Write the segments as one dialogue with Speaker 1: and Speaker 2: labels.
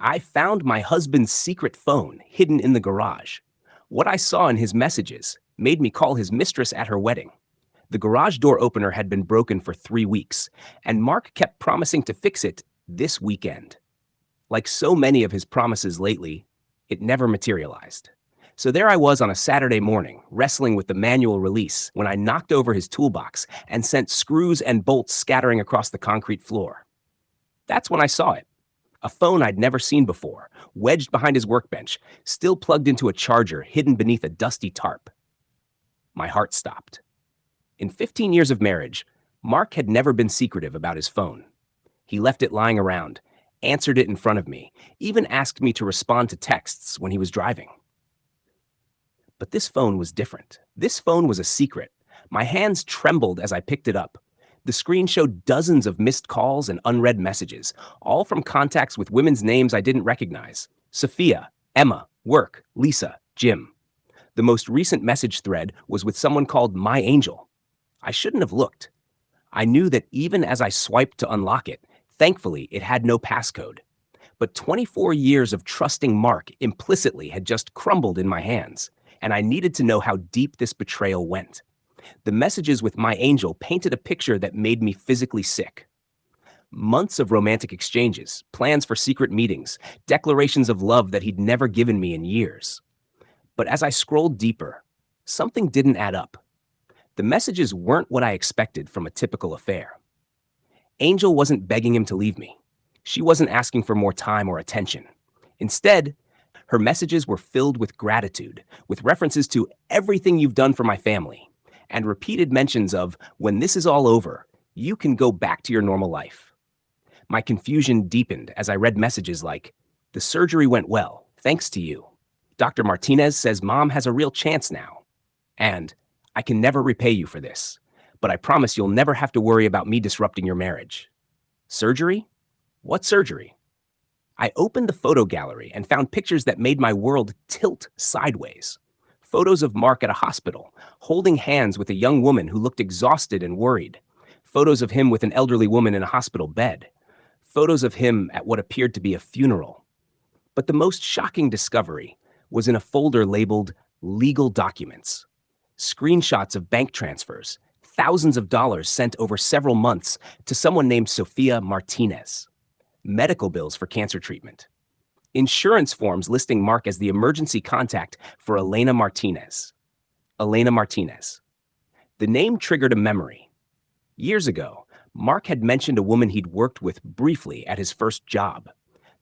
Speaker 1: I found my husband's secret phone hidden in the garage. What I saw in his messages made me call his mistress at her wedding. The garage door opener had been broken for 3 weeks, and Mark kept promising to fix it this weekend. Like so many of his promises lately, it never materialized. So there I was on a Saturday morning, wrestling with the manual release, when I knocked over his toolbox and sent screws and bolts scattering across the concrete floor. That's when I saw it. A phone I'd never seen before, wedged behind his workbench, still plugged into a charger hidden beneath a dusty tarp. My heart stopped. In 15 years of marriage, Mark had never been secretive about his phone. He left it lying around, answered it in front of me, even asked me to respond to texts when he was driving. But this phone was different. This phone was a secret. My hands trembled as I picked it up. The screen showed dozens of missed calls and unread messages, all from contacts with women's names I didn't recognize. Sophia, Emma, work, Lisa, Jim. The most recent message thread was with someone called My Angel. I shouldn't have looked. I knew that even as I swiped to unlock it, thankfully it had no passcode. But 24 years of trusting Mark implicitly had just crumbled in my hands, and I needed to know how deep this betrayal went. The messages with My Angel painted a picture that made me physically sick. Months of romantic exchanges, plans for secret meetings, declarations of love that he'd never given me in years. But as I scrolled deeper, something didn't add up. The messages weren't what I expected from a typical affair. Angel wasn't begging him to leave me. She wasn't asking for more time or attention. Instead, her messages were filled with gratitude, with references to everything you've done for my family, and repeated mentions of, when this is all over, you can go back to your normal life. My confusion deepened as I read messages like, the surgery went well, thanks to you. Dr. Martinez says Mom has a real chance now. And, I can never repay you for this, but I promise you'll never have to worry about me disrupting your marriage. Surgery? What surgery? I opened the photo gallery and found pictures that made my world tilt sideways. Photos of Mark at a hospital, holding hands with a young woman who looked exhausted and worried. Photos of him with an elderly woman in a hospital bed. Photos of him at what appeared to be a funeral. But the most shocking discovery was in a folder labeled Legal Documents. Screenshots of bank transfers, thousands of dollars sent over several months to someone named Sophia Martinez. Medical bills for cancer treatment. Insurance forms listing Mark as the emergency contact for Elena Martinez. Elena Martinez. The name triggered a memory. Years ago, Mark had mentioned a woman he'd worked with briefly at his first job.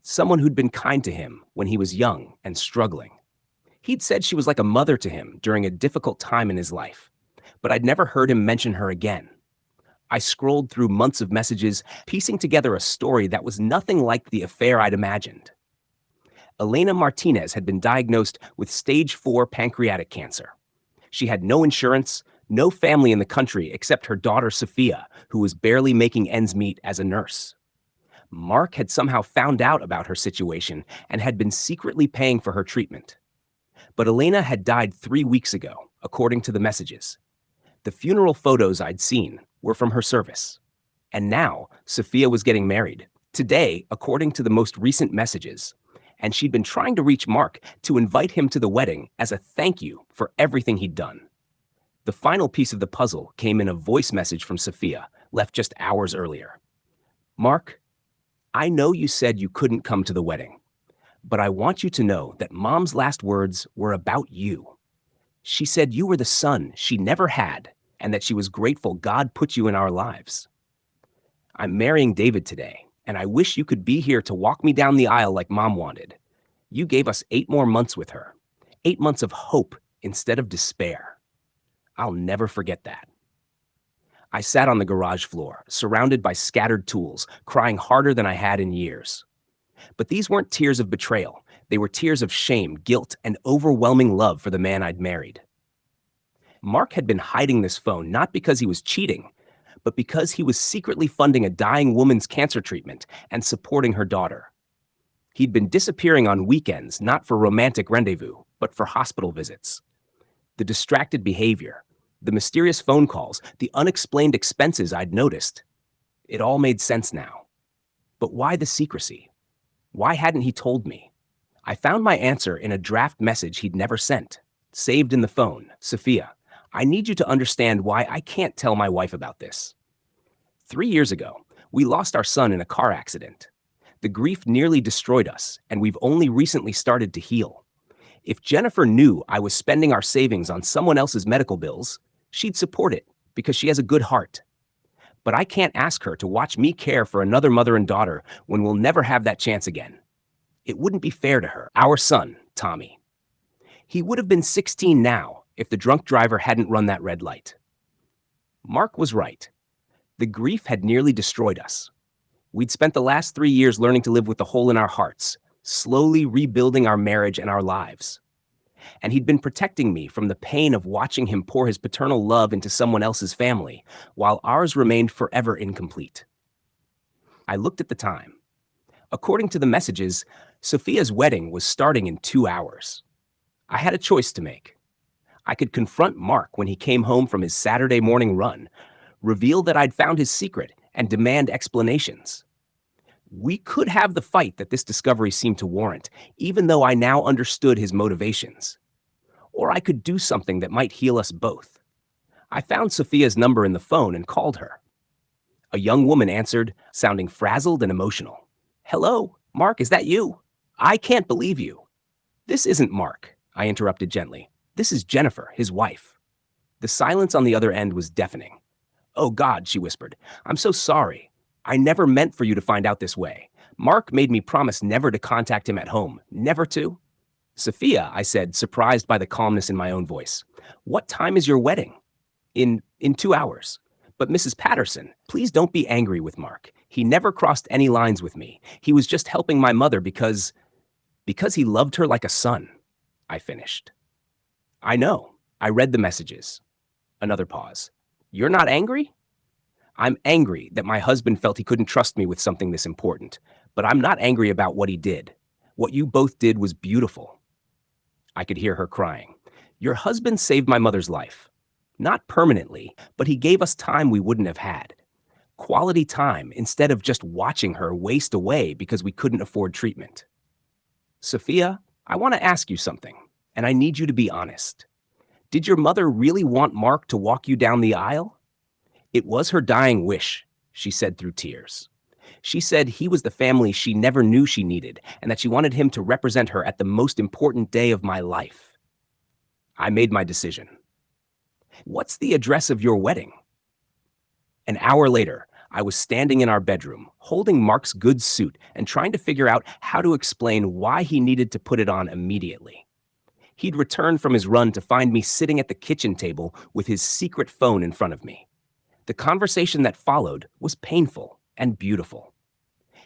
Speaker 1: Someone who'd been kind to him when he was young and struggling. He'd said she was like a mother to him during a difficult time in his life, but I'd never heard him mention her again. I scrolled through months of messages, piecing together a story that was nothing like the affair I'd imagined. Elena Martinez had been diagnosed with stage 4 pancreatic cancer. She had no insurance, no family in the country except her daughter Sophia, who was barely making ends meet as a nurse. Mark had somehow found out about her situation and had been secretly paying for her treatment. But Elena had died 3 weeks ago, according to the messages. The funeral photos I'd seen were from her service. And now, Sophia was getting married, today, according to the most recent messages. And she'd been trying to reach Mark to invite him to the wedding as a thank you for everything he'd done. The final piece of the puzzle came in a voice message from Sophia, left just hours earlier. Mark, I know you said you couldn't come to the wedding, but I want you to know that Mom's last words were about you. She said you were the son she never had and that she was grateful God put you in our lives. I'm marrying David today, and I wish you could be here to walk me down the aisle like Mom wanted. You gave us 8 more months with her, 8 months of hope instead of despair. I'll never forget that. I sat on the garage floor, surrounded by scattered tools, crying harder than I had in years. But these weren't tears of betrayal. They were tears of shame, guilt, and overwhelming love for the man I'd married. Mark had been hiding this phone not because he was cheating, but because he was secretly funding a dying woman's cancer treatment and supporting her daughter. He'd been disappearing on weekends, not for romantic rendezvous, but for hospital visits. The distracted behavior, the mysterious phone calls, the unexplained expenses I'd noticed. It all made sense now. But why the secrecy? Why hadn't he told me? I found my answer in a draft message he'd never sent. Saved in the phone. Sophia, I need you to understand why I can't tell my wife about this. 3 years ago, we lost our son in a car accident. The grief nearly destroyed us, and we've only recently started to heal. If Jennifer knew I was spending our savings on someone else's medical bills, she'd support it because she has a good heart. But I can't ask her to watch me care for another mother and daughter when we'll never have that chance again. It wouldn't be fair to her. Our son, Tommy. He would have been 16 now if the drunk driver hadn't run that red light. Mark was right. The grief had nearly destroyed us. We'd spent the last 3 years learning to live with the hole in our hearts, slowly rebuilding our marriage and our lives. And he'd been protecting me from the pain of watching him pour his paternal love into someone else's family, while ours remained forever incomplete. I looked at the time. According to the messages, Sophia's wedding was starting in 2 hours. I had a choice to make. I could confront Mark when he came home from his Saturday morning run, reveal that I'd found his secret, and demand explanations. We could have the fight that this discovery seemed to warrant, even though I now understood his motivations. Or I could do something that might heal us both. I found Sophia's number in the phone and called her. A young woman answered, sounding frazzled and emotional. "Hello, Mark, is that you? I can't believe you." "This isn't Mark," I interrupted gently. "This is Jennifer, his wife." The silence on the other end was deafening. "Oh God," she whispered, "I'm so sorry. I never meant for you to find out this way. Mark made me promise never to contact him at home. Never to." "Sophia," I said, surprised by the calmness in my own voice. "What time is your wedding?" In 2 hours. "But Mrs. Patterson, please don't be angry with Mark. He never crossed any lines with me. He was just helping my mother because he loved her like a son," I finished. "I know. I read the messages." Another pause. "You're not angry?" "I'm angry that my husband felt he couldn't trust me with something this important, but I'm not angry about what he did. What you both did was beautiful." I could hear her crying. "Your husband saved my mother's life. Not permanently, but he gave us time we wouldn't have had. Quality time instead of just watching her waste away because we couldn't afford treatment." "Sophia, I want to ask you something, and I need you to be honest. Did your mother really want Mark to walk you down the aisle?" "It was her dying wish," she said through tears. "She said he was the family she never knew she needed, and that she wanted him to represent her at the most important day of my life." I made my decision. "What's the address of your wedding?" An hour later, I was standing in our bedroom, holding Mark's good suit and trying to figure out how to explain why he needed to put it on immediately. He'd returned from his run to find me sitting at the kitchen table with his secret phone in front of me. The conversation that followed was painful and beautiful.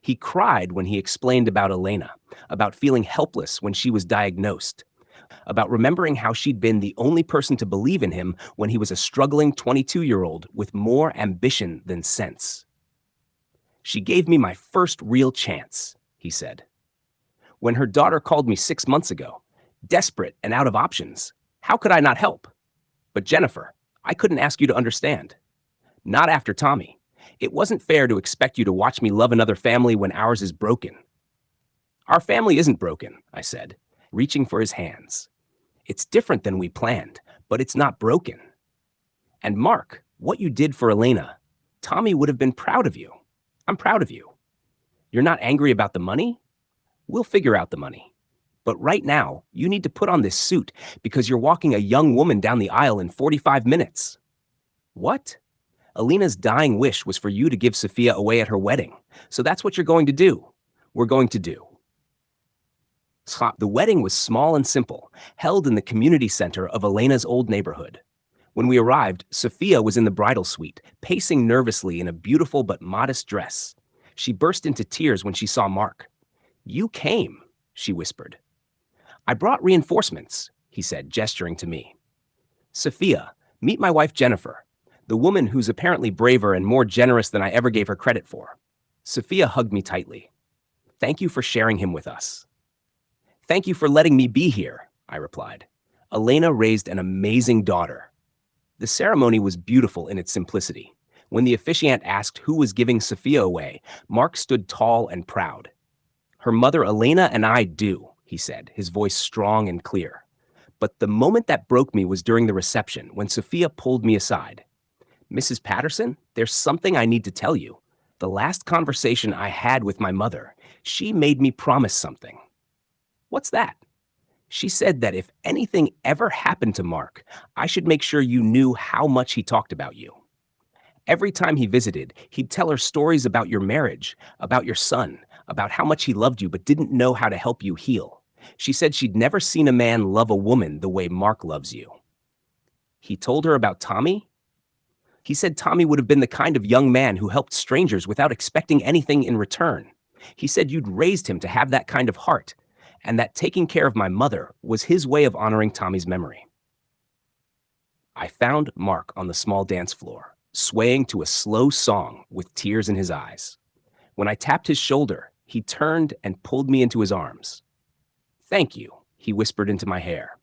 Speaker 1: He cried when he explained about Elena, about feeling helpless when she was diagnosed, about remembering how she'd been the only person to believe in him when he was a struggling 22-year-old with more ambition than sense. "She gave me my first real chance," he said. "When her daughter called me 6 months ago, desperate and out of options, how could I not help? But Jennifer, I couldn't ask you to understand. Not after Tommy. It wasn't fair to expect you to watch me love another family when ours is broken." "Our family isn't broken," I said, reaching for his hands. "It's different than we planned, but it's not broken. And Mark, what you did for Elena, Tommy would have been proud of you. I'm proud of you. You're not angry about the money? We'll figure out the money. But right now, you need to put on this suit because you're walking a young woman down the aisle in 45 minutes. "What?" "Elena's dying wish was for you to give Sophia away at her wedding. So that's what you're going to do. We're going to do." The wedding was small and simple, held in the community center of Elena's old neighborhood. When we arrived, Sophia was in the bridal suite, pacing nervously in a beautiful but modest dress. She burst into tears when she saw Mark. "You came," she whispered. "I brought reinforcements," he said, gesturing to me. "Sophia, meet my wife Jennifer, the woman who's apparently braver and more generous than I ever gave her credit for." Sophia hugged me tightly. "Thank you for sharing him with us." "Thank you for letting me be here," I replied. "Elena raised an amazing daughter." The ceremony was beautiful in its simplicity. When the officiant asked who was giving Sophia away, Mark stood tall and proud. Her mother, Elena, and I do, he said, his voice strong and clear. But the moment that broke me was during the reception when Sophia pulled me aside. Mrs. Patterson, there's something I need to tell you. The last conversation I had with my mother, she made me promise something. What's that? She said that if anything ever happened to Mark, I should make sure you knew how much he talked about you. Every time he visited, he'd tell her stories about your marriage, about your son, about how much he loved you but didn't know how to help you heal. She said she'd never seen a man love a woman the way Mark loves you. He told her about Tommy? He said Tommy would have been the kind of young man who helped strangers without expecting anything in return. He said you'd raised him to have that kind of heart, and that taking care of my mother was his way of honoring Tommy's memory. I found Mark on the small dance floor, swaying to a slow song with tears in his eyes. When I tapped his shoulder, he turned and pulled me into his arms. Thank you, he whispered into my hair,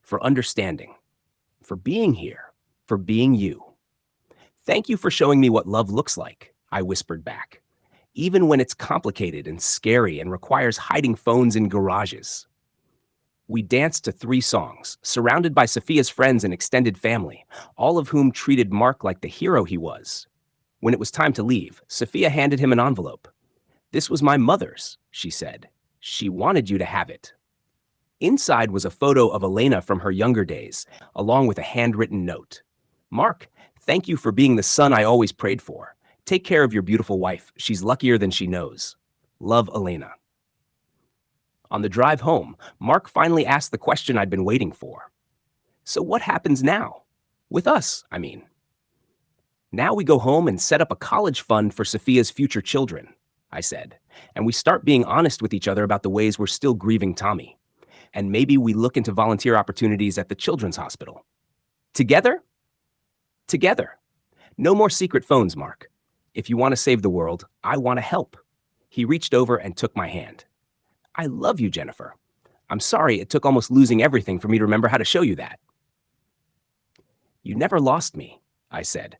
Speaker 1: for understanding, for being here, for being you. Thank you for showing me what love looks like, I whispered back, even when it's complicated and scary and requires hiding phones in garages. We danced to 3 songs, surrounded by Sophia's friends and extended family, all of whom treated Mark like the hero he was. When it was time to leave, Sophia handed him an envelope. This was my mother's, she said. She wanted you to have it. Inside was a photo of Elena from her younger days, along with a handwritten note. Mark, thank you for being the son I always prayed for. Take care of your beautiful wife. She's luckier than she knows. Love, Elena. On the drive home, Mark finally asked the question I'd been waiting for. So what happens now? With us, I mean. Now we go home and set up a college fund for Sophia's future children, I said, and we start being honest with each other about the ways we're still grieving Tommy. And maybe we look into volunteer opportunities at the children's hospital. Together? Together. No more secret phones, Mark. If you want to save the world, I want to help. He reached over and took my hand. I love you, Jennifer. I'm sorry it took almost losing everything for me to remember how to show you that. You never lost me, I said,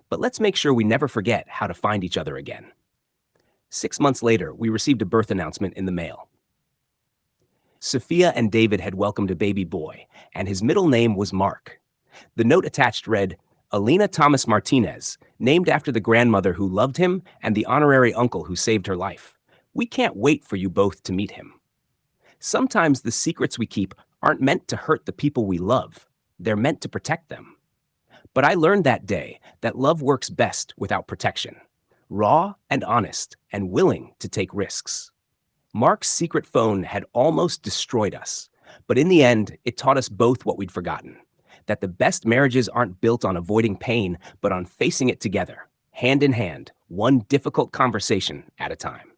Speaker 1: but let's make sure we never forget how to find each other again. 6 months later, we received a birth announcement in the mail. Sophia and David had welcomed a baby boy, and his middle name was Mark. The note attached read, Elena Thomas Martinez, named after the grandmother who loved him and the honorary uncle who saved her life. We can't wait for you both to meet him. Sometimes the secrets we keep aren't meant to hurt the people we love. They're meant to protect them. But I learned that day that love works best without protection, raw and honest and willing to take risks. Mark's secret phone had almost destroyed us, but in the end, it taught us both what we'd forgotten, that the best marriages aren't built on avoiding pain, but on facing it together, hand in hand, one difficult conversation at a time.